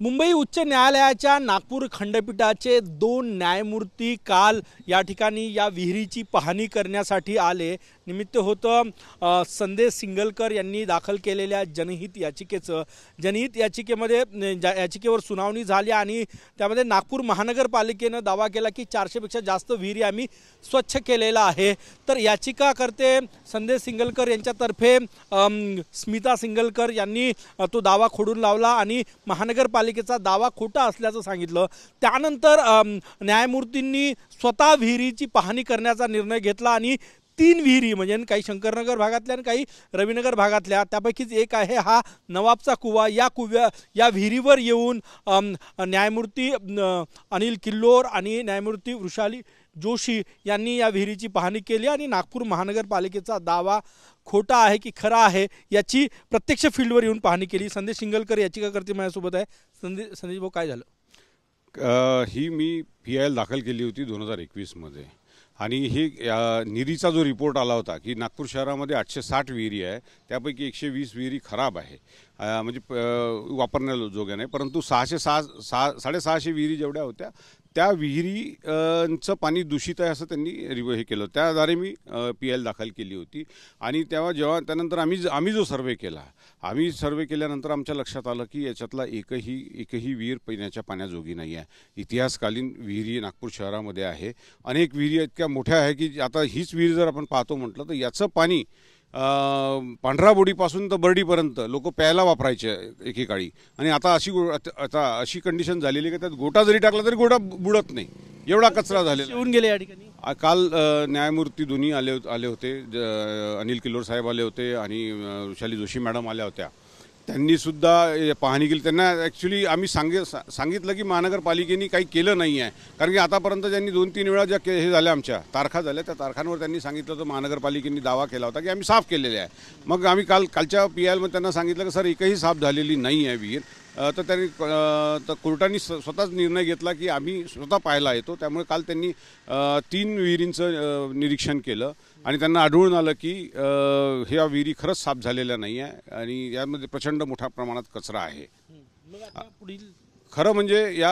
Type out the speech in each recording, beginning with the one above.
मुंबई उच्च न्यायालयाच्या नागपूर खंडपीठाचे 2 न्यायमूर्ती काल या ठिकाणी या विहिरीची पाहणी करण्यासाठी आले। निमित्त होतं संदेश सिंगलकर यांनी दाखल केलेल्या जनहित याचिकेचं। जनहित याचिकेमध्ये याचिकेवर सुनावणी झाली आणि त्यामध्ये नागपूर महानगरपालिकेने दावा केला की 400 पेक्षा जास्त विहिरी आम्ही स्वच्छ केलेला आहे। तर याचिकाकर्ते संदेश सिंगलकर यांच्यातर्फे स्मिता सिंगलकर यांनी तो दावा खोडून लावला आणि महानगरपालिकेचा दावा खोटा असल्याचं सांगितलं। त्यानंतर न्यायमूर्तींनी स्वतः विहिरीची पाहणी करण्याचा निर्णय घेतला आणि 3 विहिरी म्हणजे काही शंकरनगर भागातल्या आणि काही रविनगर भागातल्या त्यापैकीच एक आहे हा नवाबचा कुवा। या विहिरीवर येऊन न्यायमूर्ती अनिल किल्लोर आणि न्यायमूर्ती वृषाली जोशी यांनी या विहिरीची पाहणी केली आणि नागपूर महानगरपालिकेचा दावा खोटा आहे की खरा आहे याची प्रत्यक्ष फील्डवर येऊन पाहणी केली। संदेश सिंगलकर याचिकाकर्ते माझ्यासोबत आहे। संदेश भाऊ, काय झालं? ही मी PIL दाखल केली होती 2021 मध्ये आणि ही निरीचा जो रिपोर्ट आला होता की नागपूर शहरामध्ये 860 विहिरी आहे, त्यापैकी 120 विहिरी खराब आहे, म्हणजे वापरण्याजोग्या नाही, परंतु 600-650 विहिरी जेवढ्या होत्या त्या विहिरींचं पाणी दूषित आहे असं त्यांनी हे केलं। त्याद्वारे मी PIL दाखल केली होती आणि त्यानंतर आम्ही जो सर्वे केल्यानंतर आमच्या लक्षात आलं की याच्यातला एकही विहीर पिण्याच्या पाण्याजोगी नाही आहे। इतिहासकालीन विहिरी नागपूर शहरामध्ये आहे, अनेक विहिरी इतक्या मोठ्या आहे की आता हीच विहीर जर आपण पाहतो म्हटलं तर याचं पाणी पांढरा बोडीपासून तर बर्डीपर्यंत लोक प्यायला वापरायचे एकेकाळी आणि आता अशी कंडिशन झालेली की त्यात गोटा जरी टाकला तरी गोटा बुडत नाही, एवढा कचरा झालेला येऊन गेले या ठिकाणी। काल न्यायमूर्ती दोन्ही आले होते, अनिल किल्लोर साहेब आले होते आणि वृषाली जोशी मॅडम आल्या होत्या, त्यांनी सुद्धा पाहणी केली। त्यांना ॲक्च्युली आम्ही सांगितलं की महानगरपालिकेने काही केलं नाही आहे, कारण की आतापर्यंत ज्यांनी 2-3 वेळा ज्या हे झाल्या आमच्या तारखा झाल्या त्या तारखांवर त्यांनी सांगितलं तर महानगरपालिकेने दावा केला होता की आम्ही साफ केलेले आहे। मग आम्ही कालच्या PIL मध्ये त्यांना सांगितलं की सर एकही साफ झालेली नाही आहे विहीर, तर त्यांनी कोर्टाने स्वतःच निर्णय घेतला की आम्ही स्वतः पाहायला येतो। त्यामुळे काल त्यांनी 3 विहिरींचं निरीक्षण केलं आणि त्यांना आढळून आलं की ह्या विहिरी खरंच साफ झालेल्या नाही आहे आणि यामध्ये प्रचंड मोठ्या प्रमाणात कचरा आहे। खरं म्हणजे या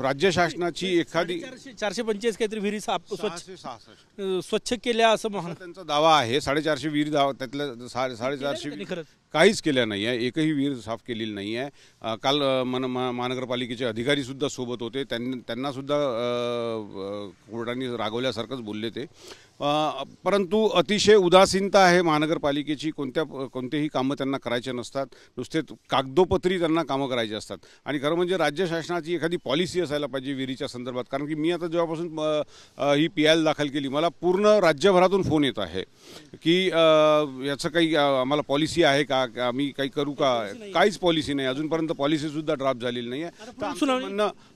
राज्य शासनाची एखादी 445 काहीतरी विहिरी स्वच्छ केल्या असं त्यांचा दावा आहे। 450 विहिरी त्यातल्या 450 काहीच केल्या नाही आहे, एकही विहीर साफ केलेली नाही आहे। काल महानगरपालिकेचे अधिकारी सुद्धा सोबत होते, त्यांना सुद्धा कोर्टाने रागवल्यासारखंच बोलले ते, परंतु अतिशय उदासीनता आहे महानगरपालिकेची। कोणतेही कामं त्यांना करायचे नसतात, नुसते कागदोपत्री त्यांना कामं करायची असतात। आणि खरं म्हणजे राज्य शासनाची एखादी पॉलिसी असायला पाहिजे विहिरीच्या संदर्भात, कारण की मी आता जेव्हापासून ही PIL दाखल केली मला पूर्ण राज्यभरातून फोन येत आहे की याचं काही आम्हाला पॉलिसी आहे का, आम्ही काही करू का, काहीच पॉलिसी नाही, अजूनपर्यंत पॉलिसीसुद्धा ड्राफ्ट झालेली नाही आहे।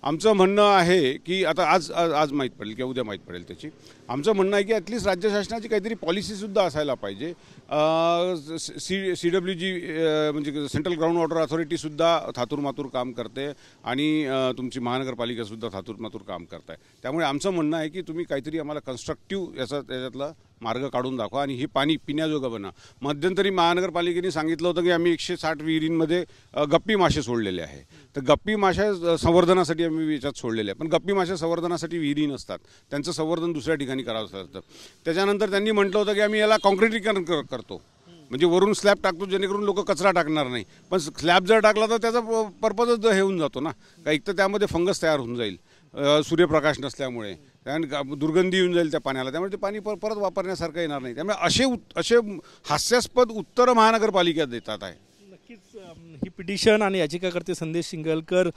आमचं म्हणणं आहे की आता आज माहीत पडेल किंवा उद्या माहीत पडेल त्याची, आमचं म्हणणं आहे की ॲटलिस्ट राज्य शासनाची काहीतरी पॉलिसीसुद्धा असायला पाहिजे। CWG म्हणजे सेंट्रल ग्राउंड वॉटर अथॉरिटीसुद्धा थातूरमातूर काम करते आणि तुमची महानगरपालिकासुद्धा थातूरमातूर काम करत आहे। त्यामुळे आमचं म्हणणं आहे की तुम्ही काहीतरी आम्हाला कन्स्ट्रक्टिव्ह त्याच्यातला मार्ग काढून दाखवा आणि हे पाणी पिण्याजोगं बना। मध्यंतरी महानगरपालिकेने सांगितलं होतं की आम्ही 160 विहिरींमध्ये गप्पी मासे सोडलेले आहे, तर गप्पी मासे संवर्धनासाठी आम्ही याच्यात सोडलेले आहे, पण गप्पी मासे संवर्धनासाठी विहिरी नसतात, त्यांचं संवर्धन दुसऱ्या ठिकाणी करावं लागतं। त्याच्यानंतर त्यांनी म्हटलं होतं की आम्ही याला कॉन्क्रिटीकरण करतो, म्हणजे वरून स्लॅब टाकतो जेणेकरून लोक कचरा टाकणार नाही, पण स्लॅब जर टाकला तर त्याचा पर्पजच हे होऊन जातो ना, का एक तर त्यामध्ये फंगस तयार होऊन जाईल सूर्यप्रकाश नसल्यामुळे आणि दुर्गंधी येऊन जाईल त्या पाण्याला, त्यामुळे ते पाणी परत वापरण्यासारखं येणार नाही। त्यामुळे असे हास्यास्पद उत्तरं महानगरपालिका देतात आहे। नक्कीच ही पिटिशन आणि याचिकाकर्ते संदेश सिंगलकर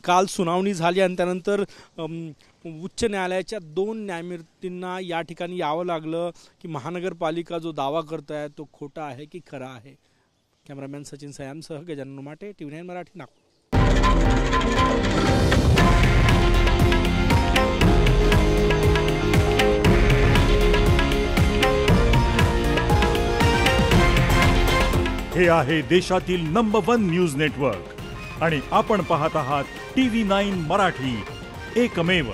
काल सुनावणी झाली आणि त्यानंतर उच्च न्यायालयाच्या 2 न्यायमूर्तींना या ठिकाणी यावं लागलं की महानगरपालिका जो दावा करत आहे तो खोटा आहे की खरा आहे। कॅमेरामॅन सचिन सयामसह गजानन माटे, TV9 मराठी, नागपूर। हे आहे देशातील नंबर 1 न्यूज नेटवर्क आणि आपण पाहत आहात TV9 मराठी, एकमेव।